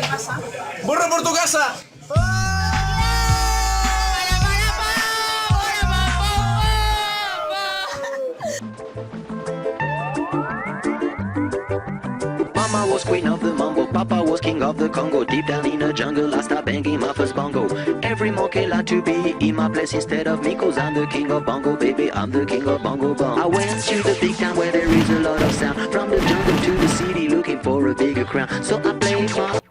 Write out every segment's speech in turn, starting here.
¿Qué pasa? ¡Borra por tu casa! Mama was queen of the mambo, Papa was king of the Congo. Deep down in the jungle, I started banging my first bongo. Every monkey like to be in my place instead of me, 'cause I'm the king of bongo, baby, I'm the king of bongo bong. I went to the big town where there is a lot of sound. From the jungle to the city, looking for a bigger crown. So I played my...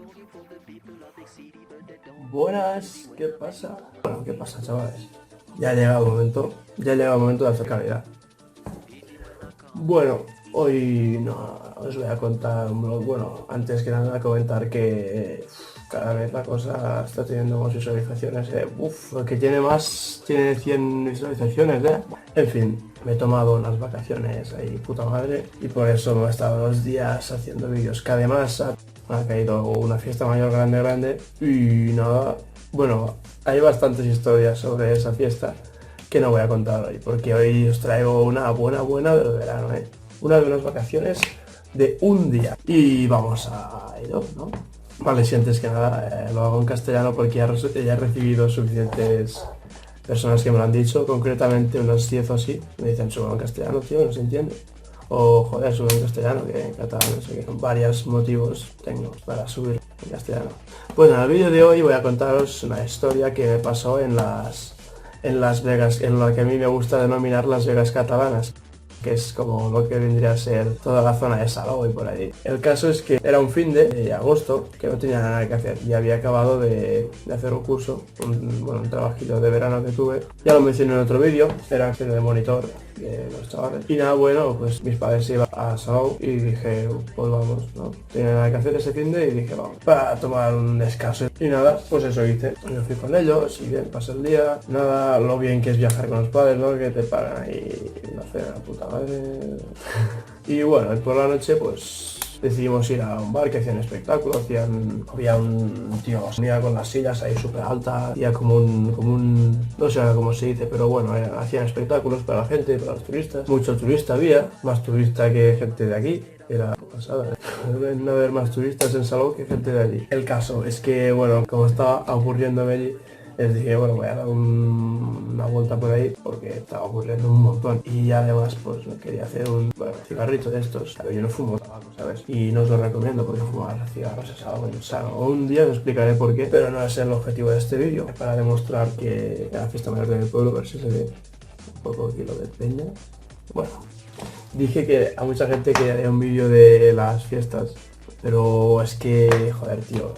Buenas, ¿qué pasa? Bueno, ¿qué pasa, chavales? Ya ha llegado el momento de hacer calidad. Bueno, hoy no os voy a contar, bueno, antes que nada comentar que cada vez la cosa está teniendo más visualizaciones, el que tiene más, tiene 100 visualizaciones, En fin, me he tomado unas vacaciones ahí, puta madre, y por eso me he estado 2 días haciendo vídeos, que además ha caído una fiesta mayor grande, y nada, bueno, hay bastantes historias sobre esa fiesta que no voy a contar hoy, porque hoy os traigo una buena del verano, una de unas vacaciones de un día. Y vamos a ello, ¿no? Vale, si antes que nada lo hago en castellano porque ya he recibido suficientes personas que me lo han dicho, concretamente unos 10 o así, me dicen sube en castellano, tío, no se entiende. O joder, sube en castellano, que en catalán, no sé qué, varios motivos tengo para subir en castellano. Bueno, en el vídeo de hoy voy a contaros una historia que me pasó en Las Vegas, en lo que a mí me gusta denominar Las Vegas catalanas, que es como lo que vendría a ser toda la zona de Salou y por ahí. El caso es que era un fin de agosto, que no tenía nada que hacer, y había acabado de hacer un curso, un trabajito de verano que tuve, ya lo mencioné en otro vídeo, era de monitor de los chavales. Y nada, bueno, pues mis padres se iban a Salou y dije, pues vamos, ¿no? Tenía nada que hacer ese fin de y dije, vamos, para tomar un descanso. Y nada, pues eso hice. Yo fui con ellos y bien, pasé el día. Nada, lo bien que es viajar con los padres, ¿no? Que te pagan ahí la cena, puta madre. Y bueno, por la noche, pues decidimos ir a un bar que hacían espectáculo, había un tío con las sillas ahí súper alta, había como un, no sé cómo se dice, pero bueno, hacían espectáculos para la gente, para los turistas, mucho turista había, más turista que gente de aquí, era pasada, no haber más turistas en Salou que gente de allí. El caso es que, bueno, como estaba aburriéndome allí, les dije, bueno, voy a dar una vuelta por ahí porque estaba aburriendo un montón y además pues me quería hacer un cigarrito de estos. A ver, yo no fumo tabaco, ¿sabes? Y no os lo recomiendo porque fumar cigarros es algo insano. Un día os explicaré por qué, pero no es el objetivo de este vídeo. Para demostrar que la fiesta mayor del pueblo, ver si se ve un poco aquí lo de peña. Bueno, dije que a mucha gente que haría un vídeo de las fiestas, pero es que, joder, tío,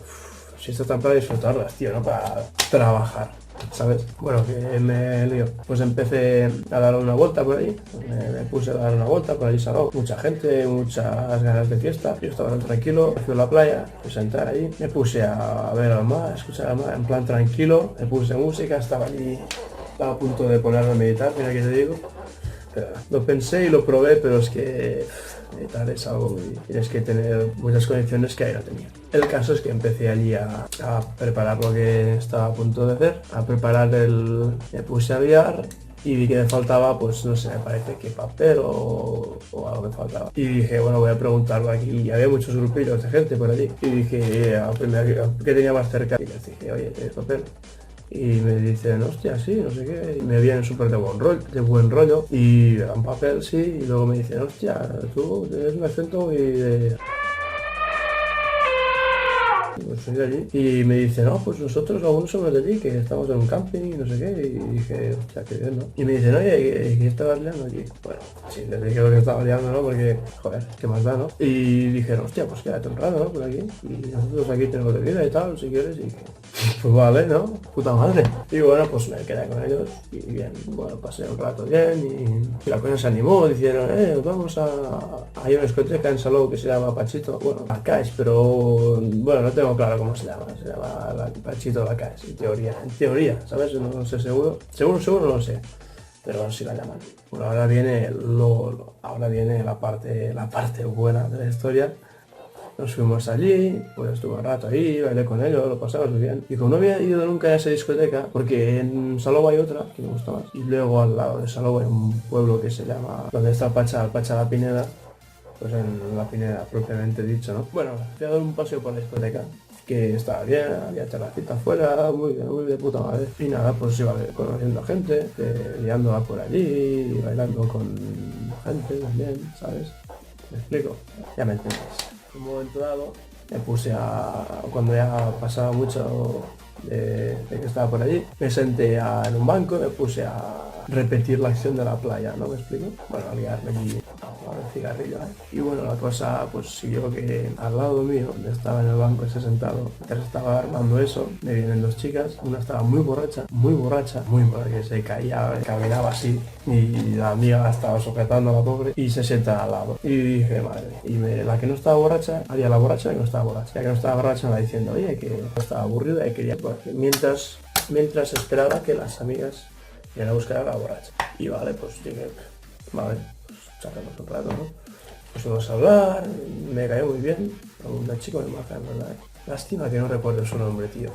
si esto está para disfrutarlas, tío, no para trabajar, ¿sabes? Bueno, que me lío. Pues empecé a dar una vuelta por ahí, me puse a dar una vuelta por allí, Salou. Mucha gente, muchas ganas de fiesta. Yo estaba tranquilo, fui a la playa, puse a entrar ahí, me puse a ver al mar, a escuchar al mar, en plan tranquilo, me puse música, estaba allí, estaba a punto de ponerme a meditar, mira que te digo. Pero lo pensé y lo probé, pero es que meditar es algo y tienes que tener muchas condiciones que ahí no tenía. El caso es que empecé allí a preparar lo que estaba a punto de hacer, me puse a liar y vi que me faltaba, pues no sé, me parece que papel o algo me faltaba. Y dije, bueno, voy a preguntarlo aquí. Y había muchos grupillos de gente por allí. Y dije, ¿qué tenía más cerca? Y les dije, oye, ¿tienes papel? Y me dicen, hostia, sí, no sé qué, y me vienen súper de buen rollo, y me dan papel, sí, y luego me dicen, hostia, tú tienes un acento muy de... Pues soy de allí, y me dicen, no, pues nosotros algunos somos de allí, que estamos en un camping, y no sé qué, y dije, hostia, qué bien, ¿no? Y me dicen, oye, ¿qué estabas liando aquí? Bueno, sí, les dije lo que estaba liando, ¿no? Porque, joder, ¿qué más da, no? Y dijeron, hostia, pues quédate un rato, ¿no? Por aquí, y nosotros aquí tenemos bebida y tal, si quieres, y dije, pues vale, ¿no? Puta madre. Y bueno, pues me quedé con ellos y bien, bueno, pasé un rato bien y la cosa se animó, dijeron, vamos hay una discoteca en Salou que se llama Pachito, bueno, La Caixa, pero bueno, no tengo claro cómo se llama Pachito La Caixa, en teoría, ¿sabes? No sé seguro no lo sé, pero sí la llaman. Bueno, ahora viene la parte buena de la historia. Nos fuimos allí, pues estuve un rato ahí, bailé con ellos, lo pasamos muy bien. Y como no había ido nunca a esa discoteca, porque en Salou hay otra que me gusta más, y luego al lado de Salou hay un pueblo que se llama, donde está el Pacha la Pineda, pues en la Pineda propiamente dicho, ¿no? Bueno, fui a dar un paseo por la discoteca que estaba bien, había terracita afuera, muy de puta madre. Y nada, pues iba conociendo gente, liándola por allí, bailando con gente también, ¿sabes? ¿Me explico? Ya me entiendes. En un momento dado me puse cuando ya pasaba mucho de que estaba por allí, me senté en un banco y me puse a repetir la acción de la playa, ¿no me explico? Bueno, a liarme allí a jugar el cigarrillo, ¿eh? Y bueno, la cosa pues siguió que al lado mío, donde estaba en el banco ese sentado, mientras estaba armando eso, me vienen dos chicas, una estaba muy borracha, que se caía, caminaba así, y la amiga la estaba sujetando a la pobre, y se sienta al lado. Y dije, madre, la que no estaba borracha, había la borracha que no estaba borracha. La que no estaba borracha me va diciendo, oye, que estaba aburrida y quería, pues, mientras esperaba que las amigas iban a buscar a la borracha. Y vale, pues llegué, vale, pues charlamos un rato, ¿no? Pues vamos a hablar, me cayó muy bien, una chica muy maja, en verdad. Lástima que no recuerdo su nombre, tío.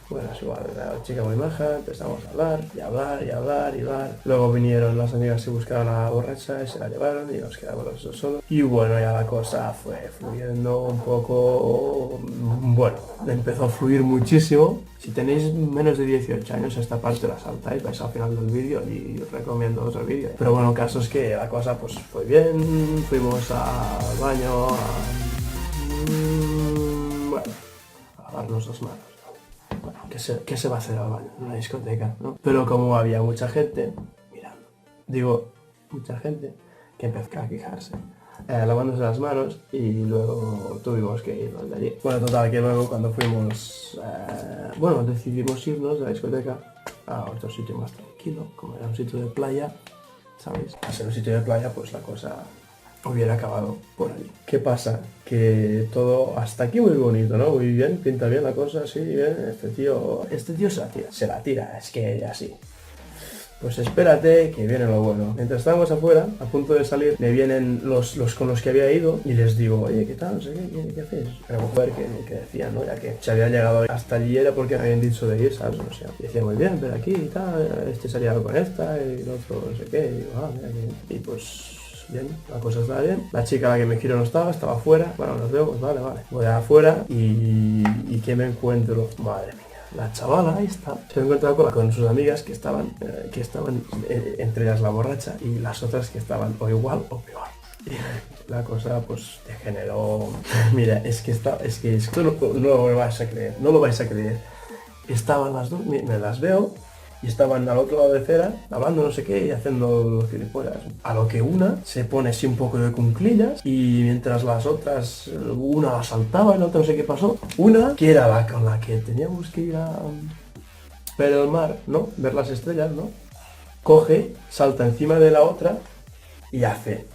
Bueno, es igual, la chica muy maja, empezamos a hablar, y hablar. Luego vinieron las amigas y buscaron a la borracha y se la llevaron y nos quedamos los dos solos. Y bueno, ya la cosa fue fluyendo un poco, bueno, empezó a fluir muchísimo. Si tenéis menos de 18 años, esta parte la saltáis, vais al final del vídeo y os recomiendo otro vídeo. Pero bueno, el caso es que la cosa pues fue bien, fuimos al baño, bueno, a lavarnos las manos. Bueno, ¿qué se va a hacer al baño? En una discoteca, ¿no? Pero como había mucha gente mirando, mucha gente que empezó a quejarse, lavándose las manos y luego tuvimos que irnos de allí. Bueno, total, que luego cuando fuimos, decidimos irnos de la discoteca a otro sitio más tranquilo, como era un sitio de playa, ¿sabéis? Al ser un sitio de playa, pues la cosa hubiera acabado por allí. ¿Qué pasa? Que todo hasta aquí muy bonito, ¿no? Muy bien, pinta bien la cosa, sí, bien. Este tío se la tira, es que así. Pues espérate que viene lo bueno. Mientras estábamos afuera, a punto de salir, me vienen los con los que había ido y les digo, oye, ¿qué tal? No sé qué hacéis. Pero a ver qué decían, ¿no? Ya que se habían llegado hasta allí era porque habían dicho de ir, ¿sabes? O sea, y decía muy bien, pero aquí y tal, este salía con esta y el otro no sé qué. Y digo, mira que... Y pues... bien, la cosa estaba bien. La chica a la que me giro no estaba afuera. Bueno, nos vemos, vale. Voy afuera y ¿qué me encuentro? Madre mía. La chavala ahí está. Se ha encontrado con sus amigas que estaban entre ellas la borracha y las otras que estaban o igual o peor. Y la cosa pues degeneró. Mira, es que esto no lo vais a creer. No lo vais a creer. Estaban las dos, me las veo. Y estaban al otro lado de cera, hablando no sé qué y haciendo los gilipollas. A lo que una se pone así un poco de cunclillas y mientras las otras, una la saltaba y la otra no sé qué pasó. Una, que era la con la que teníamos que ir a ver el mar, ¿no? Ver las estrellas, ¿no? Coge, salta encima de la otra y hace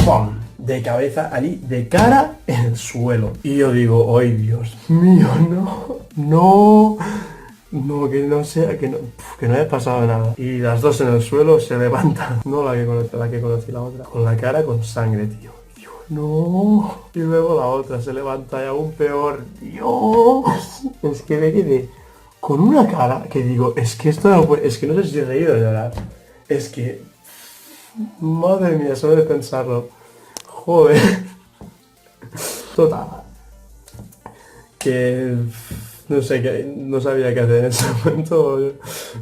¡pum! De cabeza allí, de cara en el suelo. Y yo digo, ¡ay Dios mío, no! No, que no sea, que no haya pasado nada. Y las dos en el suelo se levantan. No la que conocí la otra. Con la cara con sangre, tío. Dios, no. Y luego la otra se levanta y aún peor. Dios. Es que me quedé con una cara que digo, es que esto no puede, es que no sé si he reído de llorar. Es que... Madre mía, solo de pensarlo. Joder. Total. Que... No sé, no sabía qué hacer en ese momento,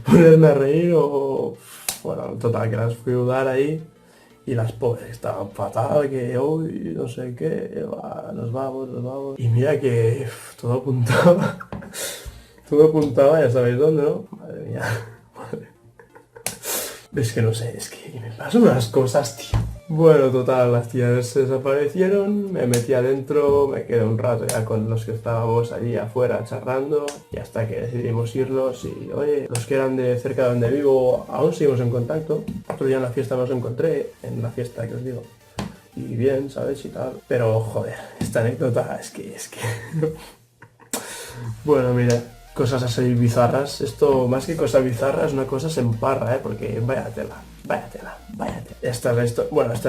ponerme a reír o... Bueno, total, que las fui a ayudar ahí y las pobres estaban fatal, que hoy no sé qué, nos vamos. Y mira que todo apuntaba, ya sabéis dónde, ¿no? Madre mía, madre. Es que no sé, es que me pasan unas cosas, tío. Bueno, total, las tías desaparecieron, me metí adentro, me quedé un rato ya con los que estábamos allí afuera charlando y hasta que decidimos irnos y, oye, los que eran de cerca de donde vivo aún seguimos en contacto. Otro día en la fiesta me los encontré, en la fiesta que os digo, y bien, ¿sabes? Y tal. Pero, joder, esta anécdota es que... Bueno, mira, cosas así bizarras, esto más que cosas bizarras, una cosa se emparra, porque vaya tela. Esta es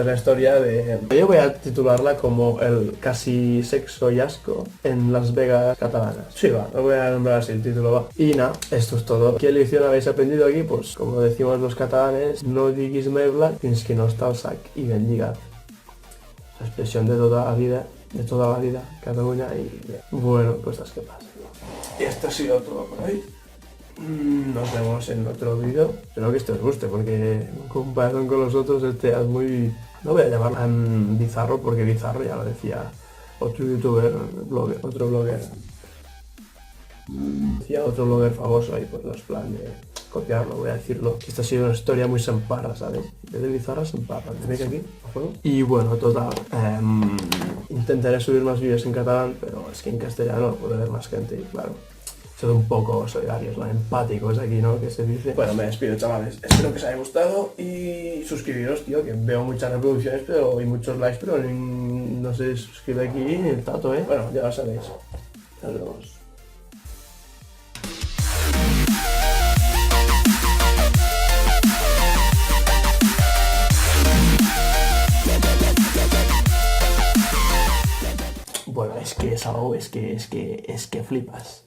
la historia de... Yo voy a titularla como el casi sexo y asco en Las Vegas catalanas. Sí, va, lo voy a nombrar así, el título va. Y nada, esto es todo. ¿Qué lección habéis aprendido aquí? Pues como decimos los catalanes, no diguis mai blanc fins que no està al sac y bendiga. La expresión de toda la vida de toda la vida, Cataluña y bueno, cosas que pasan. Y esto ha sido todo por hoy. Nos vemos en otro vídeo. Espero que este os guste porque en comparación con los otros este es muy... No voy a llamarlo bizarro porque bizarro ya lo decía otro youtuber, otro blogger. Decía otro blogger famoso y pues los plan de copiarlo, voy a decirlo. Esta ha sido una historia muy semparra, ¿sabes? De bizarra semparra, ¿tenéis aquí? ¿A juego? Y bueno, total, intentaré subir más vídeos en catalán, pero es que en castellano lo puede ver más gente y claro, soy un poco solidarios, ¿no? Empáticos aquí, ¿no? Que se dice. Bueno, me despido, chavales. Espero que os haya gustado y suscribiros, tío, que veo muchas reproducciones y muchos likes, pero no se suscribe aquí ni el tato, ¿eh? Bueno, ya lo sabéis. Nos vemos. Bueno, es que es algo, es que flipas.